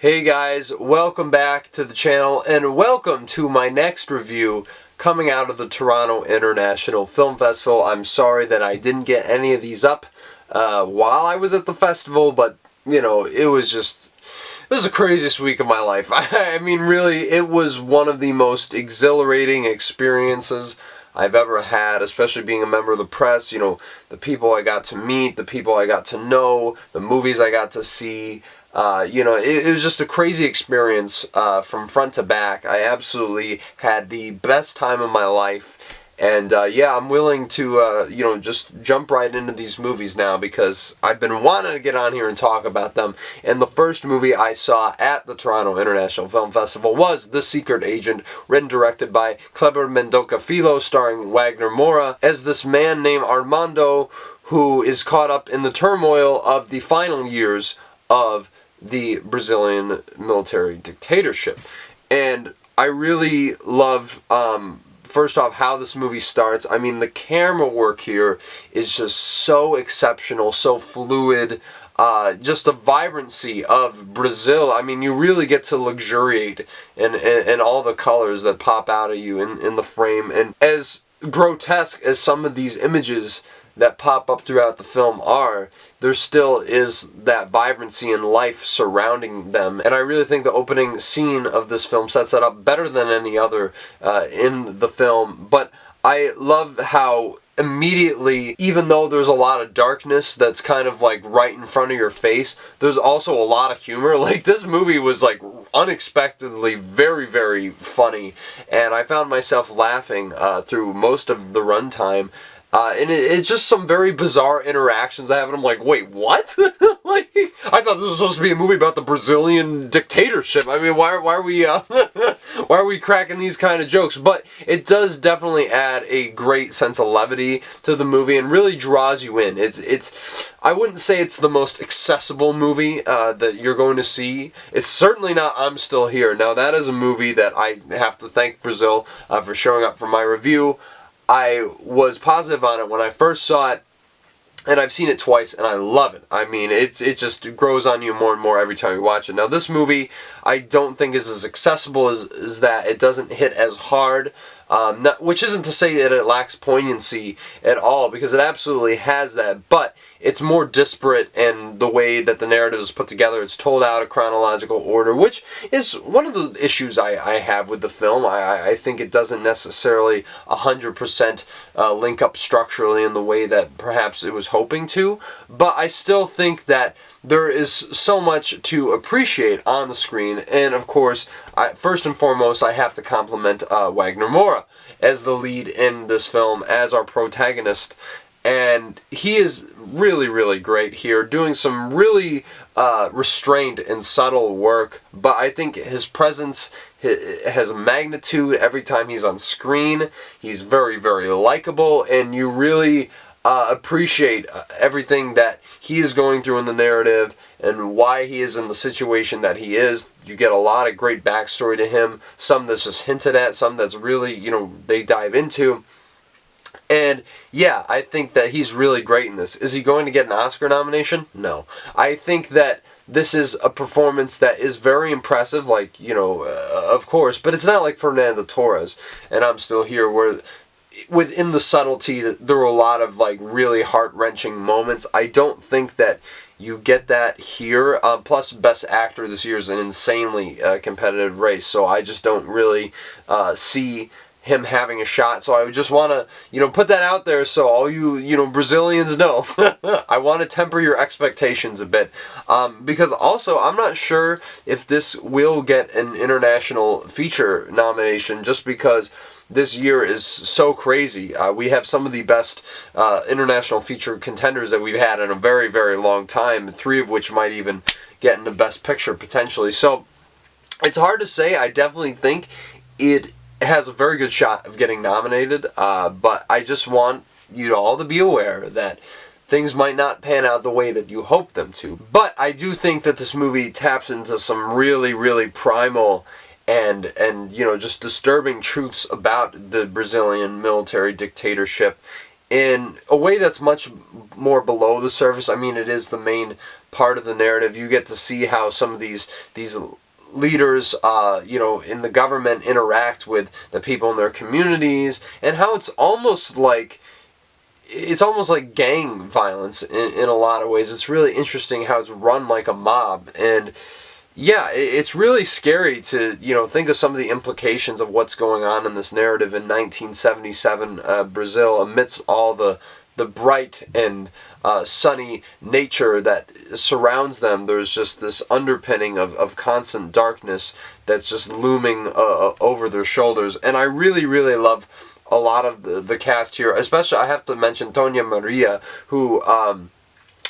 Hey guys, welcome back to the channel and welcome to my next review coming out of the Toronto International Film Festival. I'm sorry that I didn't get any of these up while I was at the festival, but you know, it was the craziest week of my life. I mean, really, it was one of the most exhilarating experiences I've ever had, especially being a member of the press. You know, the people I got to meet, the people I got to know, the movies I got to see. You know, it was just a crazy experience from front to back. I absolutely had the best time of my life. And yeah, I'm willing to, you know, just jump right into these movies now because I've been wanting to get on here and talk about them. And the first movie I saw at the Toronto International Film Festival was The Secret Agent, written and directed by Kleber Mendoza Filho, starring Wagner Moura as this man named Armando who is caught up in the turmoil of the final years of the Brazilian military dictatorship. And I really love, first off, how this movie starts. I mean, the camera work here is just so exceptional, so fluid, just the vibrancy of Brazil. I mean, you really get to luxuriate in all the colors that pop out at you in the frame. And as grotesque as some of these images that pop up throughout the film are, there still is that vibrancy and life surrounding them. And I really think the opening scene of this film sets that up better than any other in the film. But I love how immediately, even though there's a lot of darkness that's kind of like right in front of your face, there's also a lot of humor. Like, this movie was like unexpectedly very, very funny, and I found myself laughing through most of the runtime. And it's just some very bizarre interactions I have, and I'm like, wait, what? Like, I thought this was supposed to be a movie about the Brazilian dictatorship. I mean, why are we why are we cracking these kind of jokes? But it does definitely add a great sense of levity to the movie and really draws you in. It's I wouldn't say it's the most accessible movie that you're going to see. It's certainly not I'm Still Here. Now, that is a movie that I have to thank Brazil for showing up for my review. I was positive on it when I first saw it, and I've seen it twice, and I love it. I mean, it just grows on you more and more every time you watch it. Now, this movie, I don't think is as accessible as that. It doesn't hit as hard, which isn't to say that it lacks poignancy at all, because it absolutely has that, but it's more disparate in the way that the narrative is put together. It's told out of chronological order, which is one of the issues I have with the film. I think it doesn't necessarily 100% link up structurally in the way that perhaps it was hoping to, but I still think that there is so much to appreciate on the screen. And of course, first and foremost, I have to compliment Wagner Moura as the lead in this film, as our protagonist. And he is really, really great here, doing some really restrained and subtle work. But I think his presence has magnitude every time he's on screen. He's very, very likable, and you really appreciate everything that he is going through in the narrative and why he is in the situation that he is. You get a lot of great backstory to him, some that's just hinted at, some that's really, you know, they dive into. And yeah, I think that he's really great in this. Is he going to get an Oscar nomination? No. I think that this is a performance that is very impressive, like, you know, of course, but it's not like Fernando Torres and I'm Still Here, where within the subtlety, there were a lot of like really heart-wrenching moments. I don't think that you get that here. Plus, Best Actor this year is an insanely competitive race, so I just don't really see him having a shot. So I would just want to, you know, put that out there so all you know, Brazilians know. I want to temper your expectations a bit. Because also, I'm not sure if this will get an international feature nomination, just because this year is so crazy. We have some of the best international feature contenders that we've had in a very, very long time, 3 of which might even get into Best Picture potentially. So it's hard to say. I definitely think it has a very good shot of getting nominated, but I just want you all to be aware that things might not pan out the way that you hope them to. But I do think that this movie taps into some really, really primal and you know, just disturbing truths about the Brazilian military dictatorship in a way that's much more below the surface. I mean, it is the main part of the narrative. You get to see how some of these leaders, in the government interact with the people in their communities, and how it's almost like gang violence in a lot of ways. It's really interesting how it's run like a mob, and yeah, it's really scary to, think of some of the implications of what's going on in this narrative in 1977 Brazil, amidst all the bright and sunny nature that surrounds them. There's just this underpinning of constant darkness that's just looming over their shoulders. And I really, really love a lot of the cast here. Especially, I have to mention Tonya Maria, who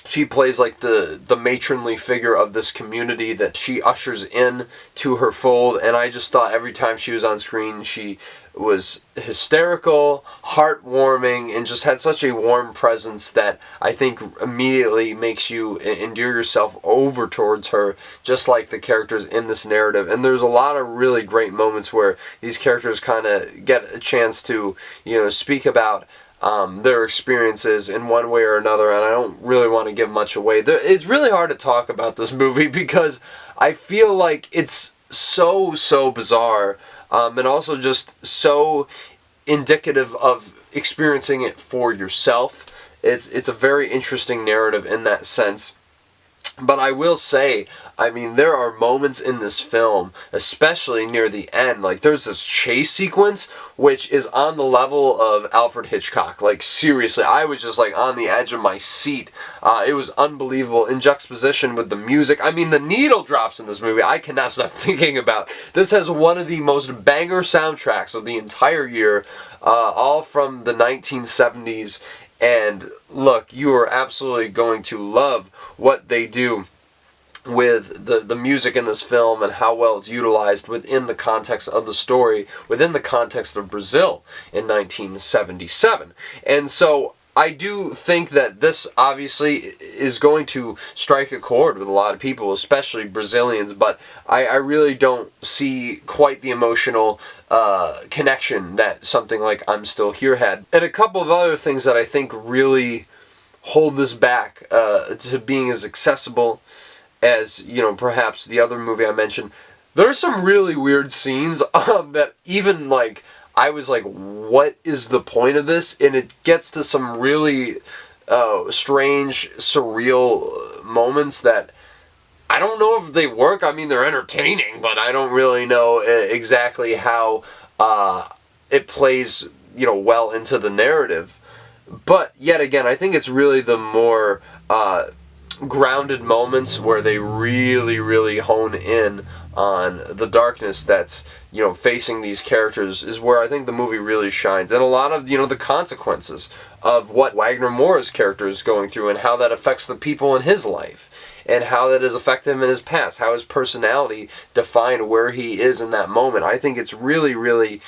she plays like the matronly figure of this community that she ushers in to her fold. And I just thought every time she was on screen, she was hysterical, heartwarming, and just had such a warm presence that I think immediately makes you endear yourself over towards her, just like the characters in this narrative. And there's a lot of really great moments where these characters kind of get a chance to, speak about their experiences in one way or another, and I don't really want to give much away. It's really hard to talk about this movie because I feel like it's so bizarre, and also just so indicative of experiencing it for yourself. It's a very interesting narrative in that sense. But I will say, there are moments in this film, especially near the end, like there's this chase sequence which is on the level of Alfred Hitchcock. Like seriously, I was just like on the edge of my seat. It was unbelievable in juxtaposition with the music. The needle drops in this movie I cannot stop thinking about. This has one of the most banger soundtracks of the entire year, all from the 1970s. And look, you are absolutely going to love what they do with the music in this film and how well it's utilized within the context of the story, within the context of Brazil in 1977. And so I do think that this obviously is going to strike a chord with a lot of people, especially Brazilians, but I really don't see quite the emotional connection that something like I'm Still Here had. And a couple of other things that I think really hold this back to being as accessible as, perhaps the other movie I mentioned. There are some really weird scenes that even I was like, what is the point of this? And it gets to some really strange, surreal moments that I don't know if they work. They're entertaining, but I don't really know exactly how it plays, well into the narrative. But yet again, I think it's really the more grounded moments where they really, really hone in on the darkness that's, facing these characters is where I think the movie really shines. And a lot of, the consequences of what Wagner Moura's character is going through and how that affects the people in his life. And how that has affected him in his past, how his personality defined where he is in that moment. I think it's really, really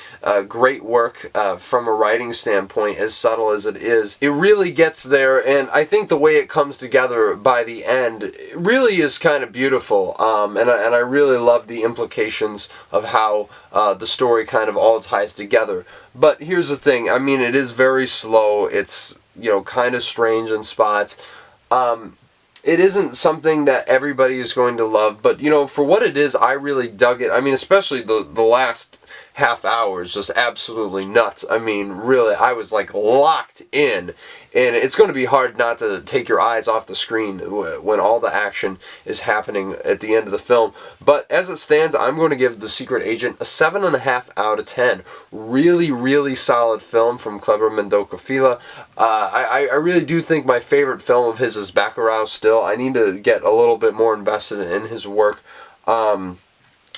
great work from a writing standpoint, as subtle as it is. It really gets there, and I think the way it comes together by the end really is kind of beautiful. And I really love the implications of how the story kind of all ties together. But here's the thing, it is very slow. It's, kind of strange in spots. It isn't something that everybody is going to love, but, for what it is, I really dug it. Especially the last half hour is just absolutely nuts. Really, I was, locked in, and it's going to be hard not to take your eyes off the screen when all the action is happening at the end of the film. But as it stands, I'm going to give The Secret Agent a 7.5 out of 10. Really, really solid film from Kleber Mendonça Filho. I really do think my favorite film of his is Bacurau still. I need to get a little bit more invested in his work.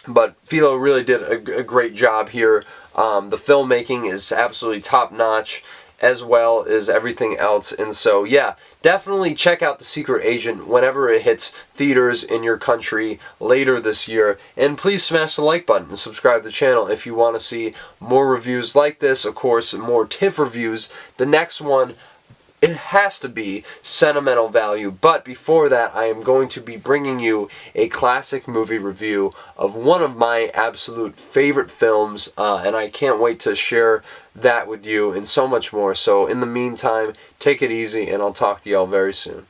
But Filho really did a great job here. The filmmaking is absolutely top-notch, as well as everything else. And so, yeah, definitely check out The Secret Agent whenever it hits theaters in your country later this year. And please smash the like button and subscribe to the channel if you want to see more reviews like this. Of course, more TIFF reviews. The next one, it has to be sentimental value, but before that I am going to be bringing you a classic movie review of one of my absolute favorite films, and I can't wait to share that with you and so much more. So in the meantime, take it easy, and I'll talk to y'all very soon.